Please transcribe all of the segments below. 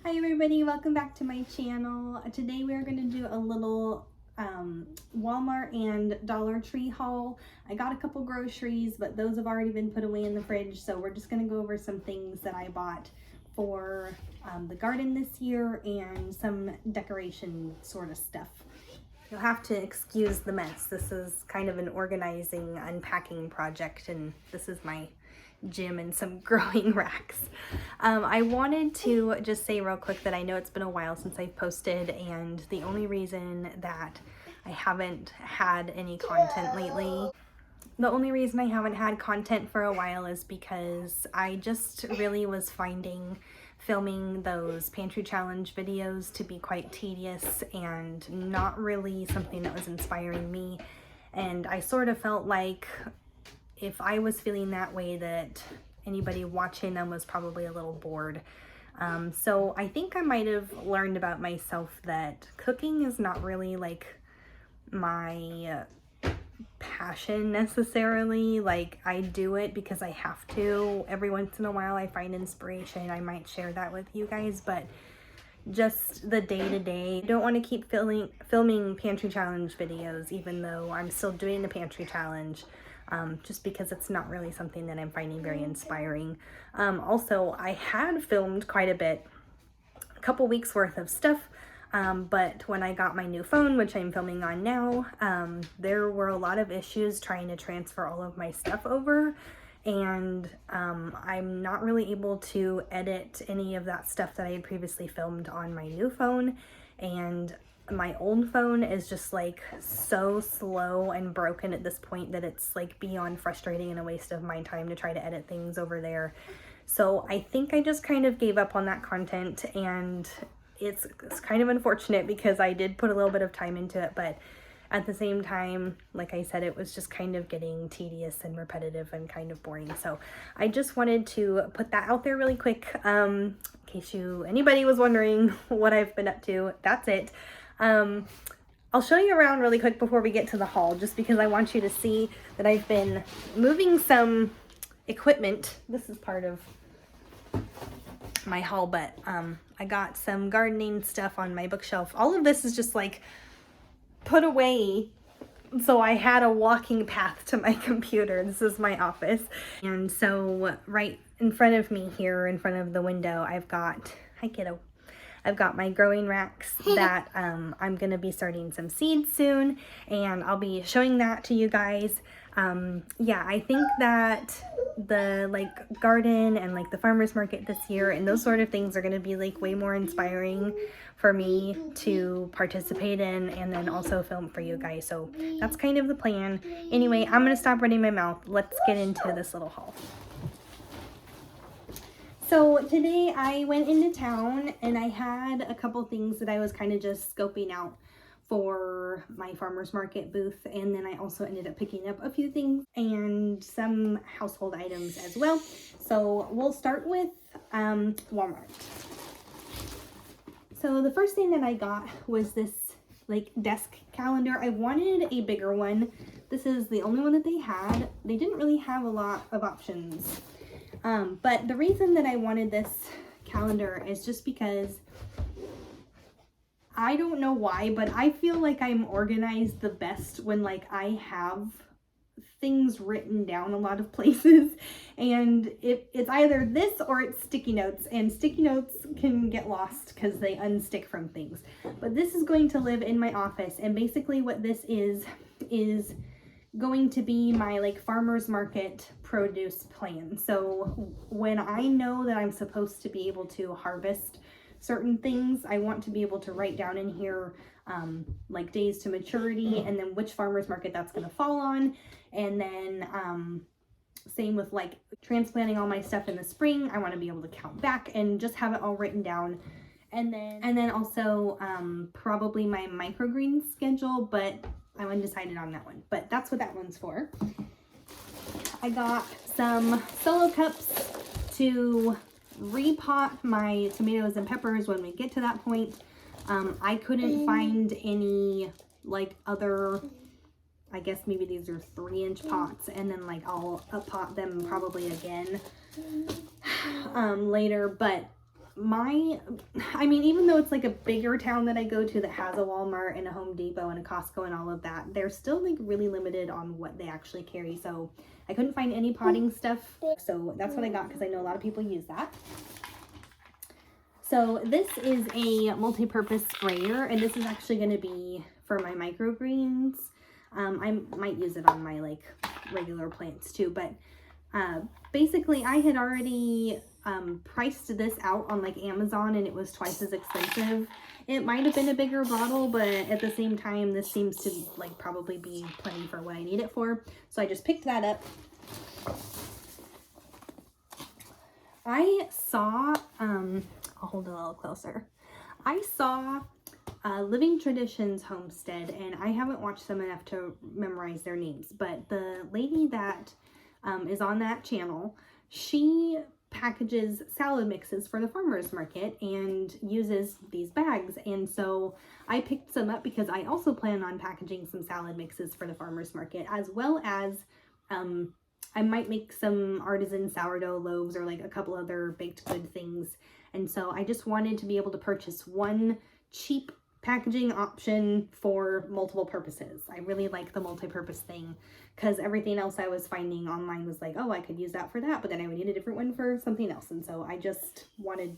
Hi everybody, welcome back to my channel. Today we're going to do a little Walmart and Dollar Tree haul. I got a couple groceries, but those have already been put away in the fridge, so we're just going to go over some things that I bought for the garden this year and some decoration sort of stuff. You'll have to excuse the mess. This is kind of an organizing, unpacking project, and this is my gym and some growing racks. I wanted to just say real quick that I know it's been a while since I've posted, and the only reason that I haven't had any content lately, the only reason I haven't had content for a while is because I just really was finding filming those pantry challenge videos to be quite tedious and not really something that was inspiring me. And I sort of felt like if I was feeling that way, that anybody watching them was probably a little bored. So I think I might have learned about myself that cooking is not really like my passion necessarily. Like, I do it because I have to. Every once in a while I find inspiration. I might share that with you guys, but just the day-to-day. I don't want to keep filming pantry challenge videos, even though I'm still doing the pantry challenge. Just because it's not really something that I'm finding very inspiring. Also, I had filmed quite a bit, a couple weeks worth of stuff, but when I got my new phone, which I'm filming on now, there were a lot of issues trying to transfer all of my stuff over, and I'm not really able to edit any of that stuff that I had previously filmed on my new phone, and my old phone is just like so slow and broken at this point that it's like beyond frustrating and a waste of my time to try to edit things over there. So I think I just kind of gave up on that content, and it's kind of unfortunate because I did put a little bit of time into it, but at the same time, like I said, it was just kind of getting tedious and repetitive and kind of boring. So I just wanted to put that out there really quick. In case anybody was wondering what I've been up to, that's it. I'll show you around really quick before we get to the haul, just because I want you to see that I've been moving some equipment. This is part of my haul, but I got some gardening stuff on my bookshelf. All of this is just like put away, so I had a walking path to my computer. This is my office, and so right in front of me here, in front of the window, I've got, hi kiddo, I've got my growing racks that I'm going to be starting some seeds soon, and I'll be showing that to you guys. Yeah, I think that the like garden and like the farmer's market this year and those sort of things are going to be like way more inspiring for me to participate in and then also film for you guys. So that's kind of the plan. Anyway, I'm going to stop running my mouth. Let's get into this little haul. So today I went into town and I had a couple things that I was kind of just scoping out for my farmer's market booth, and then I also ended up picking up a few things and some household items as well. So we'll start with Walmart. So the first thing that I got was this like desk calendar. I wanted a bigger one. This is the only one that they had. They didn't really have a lot of options. But the reason that I wanted this calendar is just because I don't know why, but I feel like I'm organized the best when like I have things written down a lot of places, and it's either this or it's sticky notes, and sticky notes can get lost because they unstick from things. But this is going to live in my office, and basically what this is going to be my like farmer's market produce plan. So when I know that I'm supposed to be able to harvest certain things, I want to be able to write down in here like days to maturity, and then which farmer's market that's going to fall on. And then same with like transplanting all my stuff in the spring, I want to be able to count back and just have it all written down. And then also probably my microgreen schedule, but I'm undecided on that one, but that's what that one's for. I got some solo cups to repot my tomatoes and peppers when we get to that point. I couldn't find any like other, I guess maybe these are 3-inch pots, and then like I'll pot them probably again later, but I mean, even though it's like a bigger town that I go to that has a Walmart and a Home Depot and a Costco and all of that, they're still like really limited on what they actually carry. So I couldn't find any potting stuff. So that's what I got because I know a lot of people use that. So this is a multi-purpose sprayer, and this is actually going to be for my microgreens. I might use it on my like regular plants too, but basically I had already priced this out on like Amazon, and it was twice as expensive. It might have been a bigger bottle, but at the same time this seems to like probably be plenty for what I need it for. So I just picked that up. I saw I'll hold it a little closer. I saw Living Traditions Homestead, and I haven't watched them enough to memorize their names, but the lady that is on that channel, she packages salad mixes for the farmers market and uses these bags. And so I picked some up because I also plan on packaging some salad mixes for the farmers market, as well as I might make some artisan sourdough loaves or like a couple other baked good things. And so I just wanted to be able to purchase one cheap packaging option for multiple purposes. I really like the multi-purpose thing because everything else I was finding online was like, oh, I could use that for that, but then I would need a different one for something else. And so I just wanted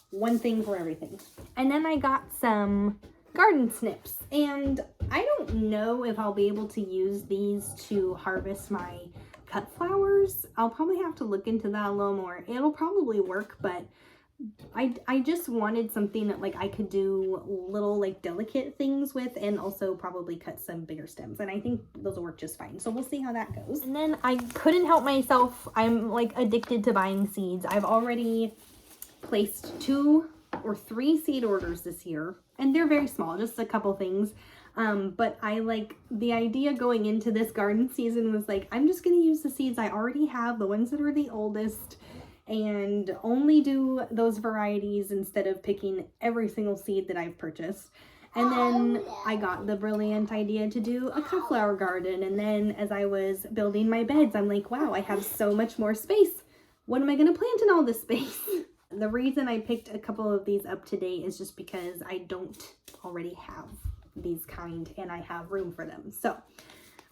one thing for everything. And then I got some garden snips, and I don't know if I'll be able to use these to harvest my cut flowers. I'll probably have to look into that a little more. It'll probably work, but I just wanted something that like I could do little like delicate things with, and also probably cut some bigger stems, and I think those will work just fine. So we'll see how that goes. And then I couldn't help myself. I'm like addicted to buying seeds. I've already placed 2 or 3 seed orders this year, and they're very small, just a couple things. But I like the idea going into this garden season was like, I'm just going to use the seeds I already have, the ones that are the oldest, and only do those varieties instead of picking every single seed that I've purchased. And then I got the brilliant idea to do a cut flower garden. And then as I was building my beds, I'm like, wow, I have so much more space. What am I going to plant in all this space? The reason I picked a couple of these up today is just because I don't already have these kind and I have room for them. So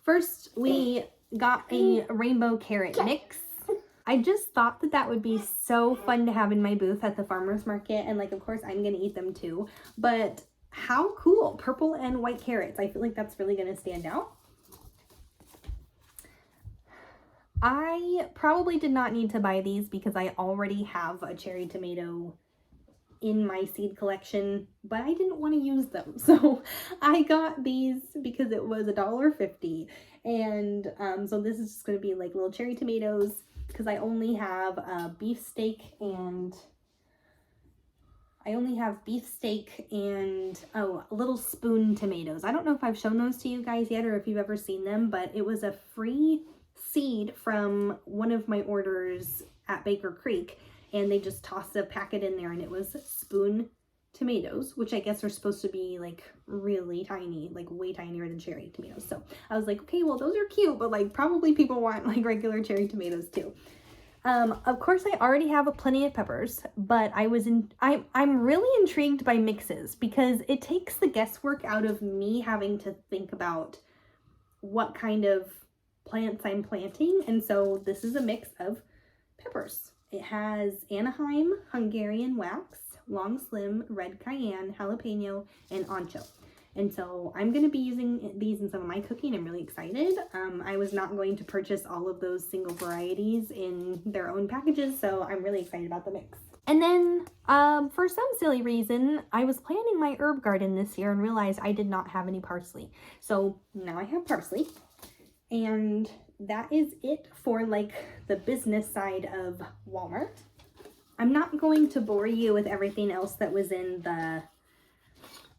first we got a rainbow carrot mix. I just thought that that would be so fun to have in my booth at the farmer's market, and like of course I'm gonna eat them too, but how cool, purple and white carrots. I feel like that's really gonna stand out. I probably did not need to buy these because I already have a cherry tomato in my seed collection, but I didn't want to use them, so I got these because it was $1.50, and so this is just going to be like little cherry tomatoes because I only have beefsteak and little spoon tomatoes. I don't know if I've shown those to you guys yet or if you've ever seen them, but it was a free seed from one of my orders at Baker Creek, and they just tossed a packet in there, and it was spoon tomatoes, which I guess are supposed to be like really tiny, like way tinier than cherry tomatoes. So I was like, okay, well those are cute, but like probably people want like regular cherry tomatoes too. Of course I already have plenty of peppers, but I'm really intrigued by mixes because it takes the guesswork out of me having to think about what kind of plants I'm planting. And so this is a mix of peppers. It has Anaheim, Hungarian wax, long slim, red cayenne, jalapeno, and ancho. And so I'm going to be using these in some of my cooking. I'm really excited. I was not going to purchase all of those single varieties in their own packages, so I'm really excited about the mix. And then for some silly reason, I was planting my herb garden this year and realized I did not have any parsley. So now I have parsley. And that is it for like the business side of Walmart. I'm not going to bore you with everything else that was in the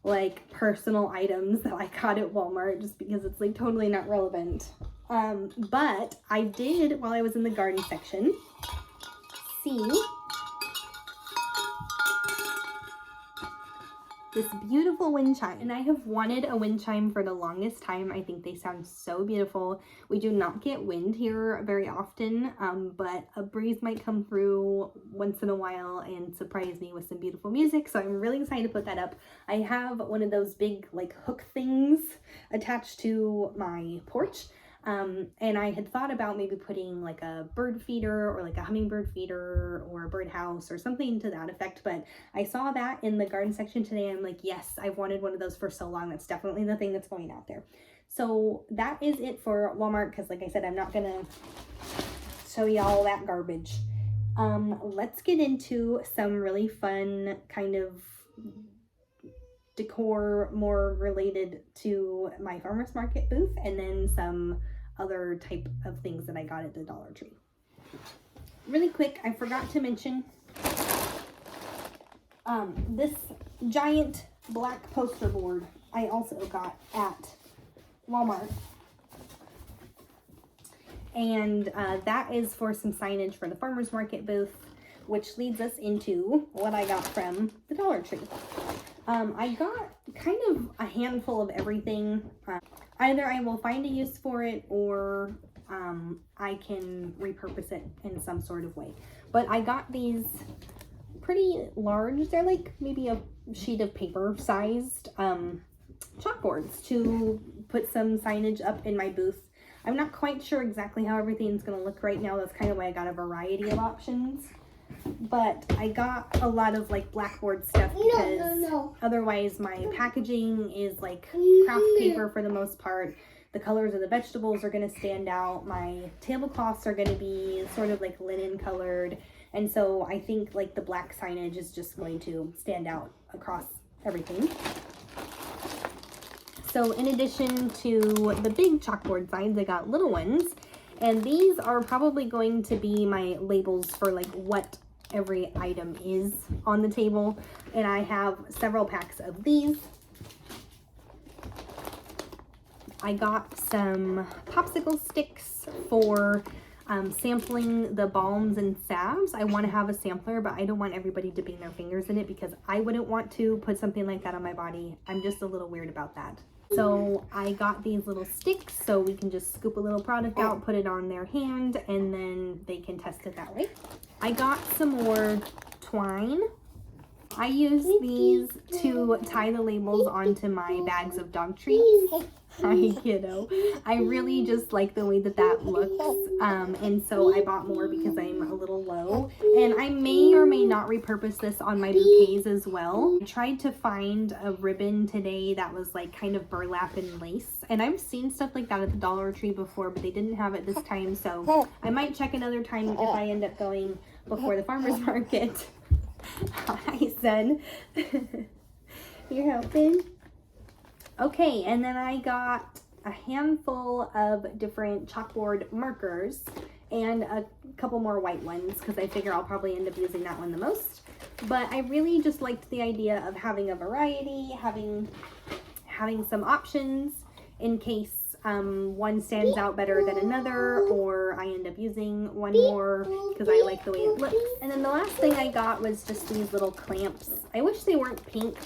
like personal items that I got at Walmart just because it's like totally not relevant. But I did, while I was in the garden section, see this beautiful wind chime. And I have wanted a wind chime for the longest time. I think they sound so beautiful. We do not get wind here very often, but a breeze might come through once in a while and surprise me with some beautiful music. So I'm really excited to put that up. I have one of those big like hook things attached to my porch. And I had thought about maybe putting like a bird feeder or like a hummingbird feeder or a birdhouse or something to that effect, but I saw that in the garden section today. I'm like, yes, I've wanted one of those for so long. That's definitely the thing that's going out there. So that is it for Walmart, because like I said, I'm not gonna show you all that garbage. Let's get into some really fun kind of decor more related to my farmer's market booth, and then some other type of things that I got at the Dollar Tree. Really quick, I forgot to mention this giant black poster board I also got at Walmart. And that is for some signage for the farmer's market booth, which leads us into what I got from the Dollar Tree. I got kind of a handful of everything. Either I will find a use for it, or I can repurpose it in some sort of way. But I got these pretty large, they're like maybe a sheet of paper sized chalkboards to put some signage up in my booth. I'm not quite sure exactly how everything's going to look right now. That's kind of why I got a variety of options. But I got a lot of like blackboard stuff because otherwise my packaging is like craft paper for the most part. The colors of the vegetables are going to stand out. My tablecloths are going to be sort of like linen colored. And so I think like the black signage is just going to stand out across everything. So in addition to the big chalkboard signs, I got little ones. And these are probably going to be my labels for like what every item is on the table. And I have several packs of these. I got some popsicle sticks for sampling the balms and salves. I want to have a sampler, but I don't want everybody dipping their fingers in it because I wouldn't want to put something like that on my body. I'm just a little weird about that. So I got these little sticks so we can just scoop a little product out, put it on their hand, and then they can test it that way. I got some more twine. I use these to tie the labels onto my bags of dog treats. Hi, kiddo. I really just like the way that that looks, and so I bought more because I'm a little low, and I may or may not repurpose this on my bouquets as well. I tried to find a ribbon today that was like kind of burlap and lace, and I've seen stuff like that at the Dollar Tree before, but they didn't have it this time, so I might check another time if I end up going before the farmer's market. Hi, son. You're helping? Okay, and then I got a handful of different chalkboard markers and a couple more white ones because I figure I'll probably end up using that one the most. But I really just liked the idea of having a variety, having some options in case one stands out better than another, or I end up using one more because I like the way it looks. And then the last thing I got was just these little clamps. I wish they weren't pink.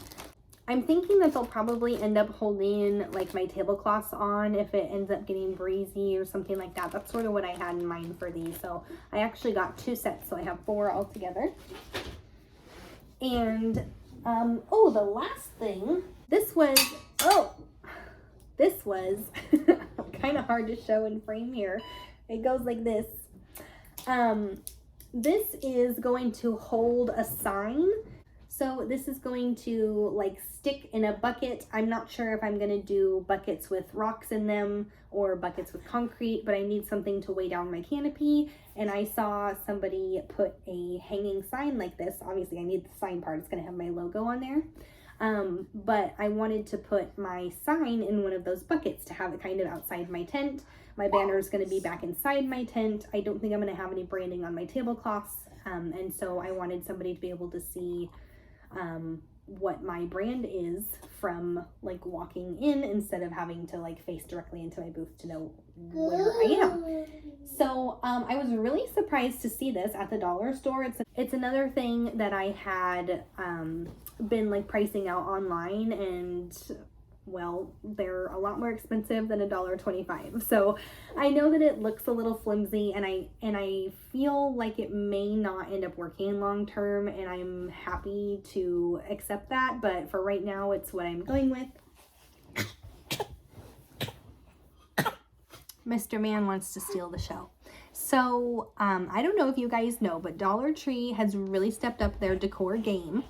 I'm thinking that they'll probably end up holding like my tablecloths on if it ends up getting breezy or something like that. That's sort of what I had in mind for these. So I actually got 2 sets, so I have 4 altogether. And oh, the last thing, this was kind of hard to show in frame here. It goes like this. This is going to hold a sign. So this is going to like stick in a bucket. I'm not sure if I'm gonna do buckets with rocks in them or buckets with concrete, but I need something to weigh down my canopy. And I saw somebody put a hanging sign like this. Obviously I need the sign part, it's gonna have my logo on there. But I wanted to put my sign in one of those buckets to have it kind of outside my tent. My banner is gonna be back inside my tent. I don't think I'm gonna have any branding on my tablecloths. And so I wanted somebody to be able to see what my brand is from like walking in instead of having to like face directly into my booth to know where I am. So I was really surprised to see this at the dollar store. It's another thing that I had been like pricing out online, and well, they're a lot more expensive than $1.25. So I know that it looks a little flimsy, and I feel like it may not end up working long term, and I'm happy to accept that, but for right now it's what I'm going with. Mr. Man wants to steal the show. So I don't know if you guys know, but Dollar Tree has really stepped up their decor game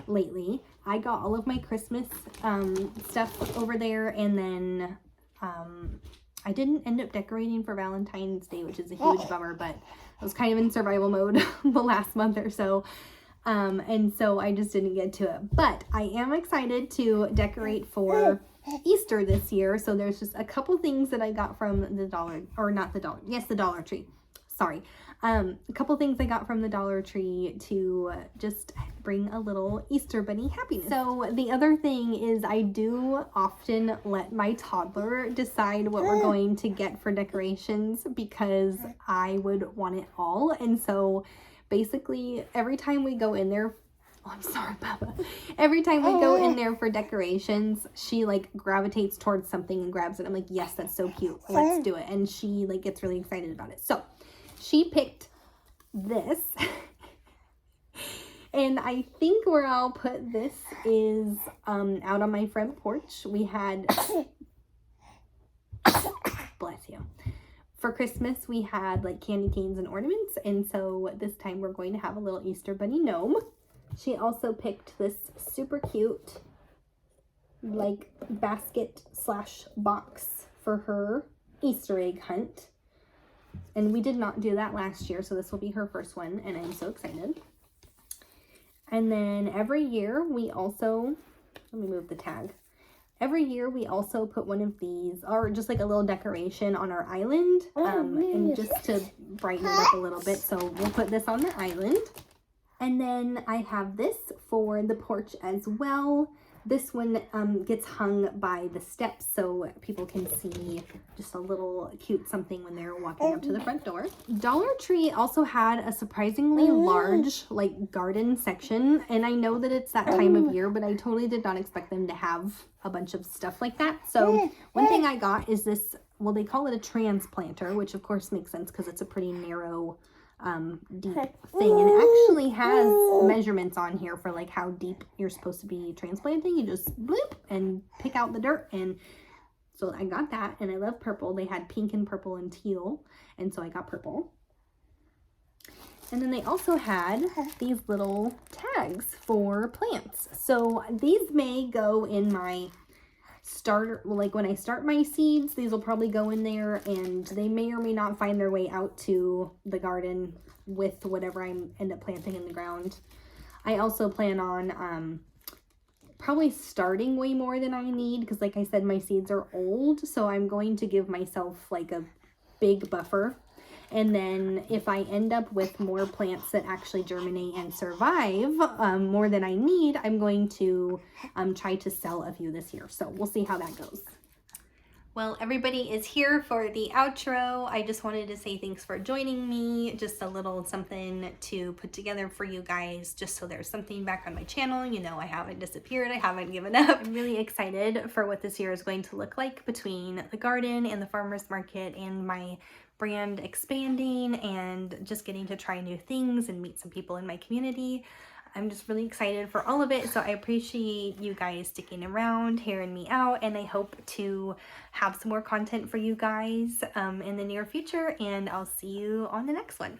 lately. I got all of my Christmas stuff over there, and then I didn't end up decorating for Valentine's Day, which is a huge bummer, but I was kind of in survival mode the last month or so, and so I just didn't get to it. But I am excited to decorate for Easter this year. So there's just a couple things that I got from the the Dollar Tree. Sorry. A couple things I got from the Dollar Tree to just bring a little Easter bunny happiness. So the other thing is I do often let my toddler decide what we're going to get for decorations because I would want it all. And so basically every time we go in there, I'm sorry, Papa. Every time we go in there for decorations, she like gravitates towards something and grabs it. I'm like, yes, that's so cute. Let's do it. And she like gets really excited about it. So she picked this. And I think where I'll put this is out on my front porch. We had, bless you. For Christmas, we had like candy canes and ornaments. And so this time we're going to have a little Easter bunny gnome. She also picked this super cute like basket / box for her Easter egg hunt. And we did not do that last year, so this will be her first one, and I'm so excited. And then every year we also, let me move the tag. Every year we also put one of these, or just like a little decoration on our island, and just to brighten it up a little bit. So we'll put this on the island. And then I have this for the porch as well. This one gets hung by the steps so people can see just a little cute something when they're walking up to the front door. Dollar Tree also had a surprisingly large like garden section, and I know that it's that time of year, but I totally did not expect them to have a bunch of stuff like that. So one thing I got is this, well, they call it a transplanter, which of course makes sense because it's a pretty narrow deep thing, and it actually has measurements on here for like how deep you're supposed to be transplanting. You just bloop and pick out the dirt, and so I got that. And I love purple. They had pink and purple and teal, and so I got purple. And then they also had these little tags for plants, so these may go in my starter, like when I start my seeds, these will probably go in there, and they may or may not find their way out to the garden with whatever I end up planting in the ground. I also plan on probably starting way more than I need because like I said, my seeds are old, so I'm going to give myself like a big buffer. And then if I end up with more plants that actually germinate and survive more than I need, I'm going to try to sell a few this year. So we'll see how that goes. Well, everybody is here for the outro. I just wanted to say thanks for joining me. Just a little something to put together for you guys, just so there's something back on my channel. You know, I haven't disappeared. I haven't given up. I'm really excited for what this year is going to look like between the garden and the farmer's market and my brand expanding and just getting to try new things and meet some people in my community. I'm just really excited for all of it. So I appreciate you guys sticking around, hearing me out, and I hope to have some more content for you guys in the near future, and I'll see you on the next one.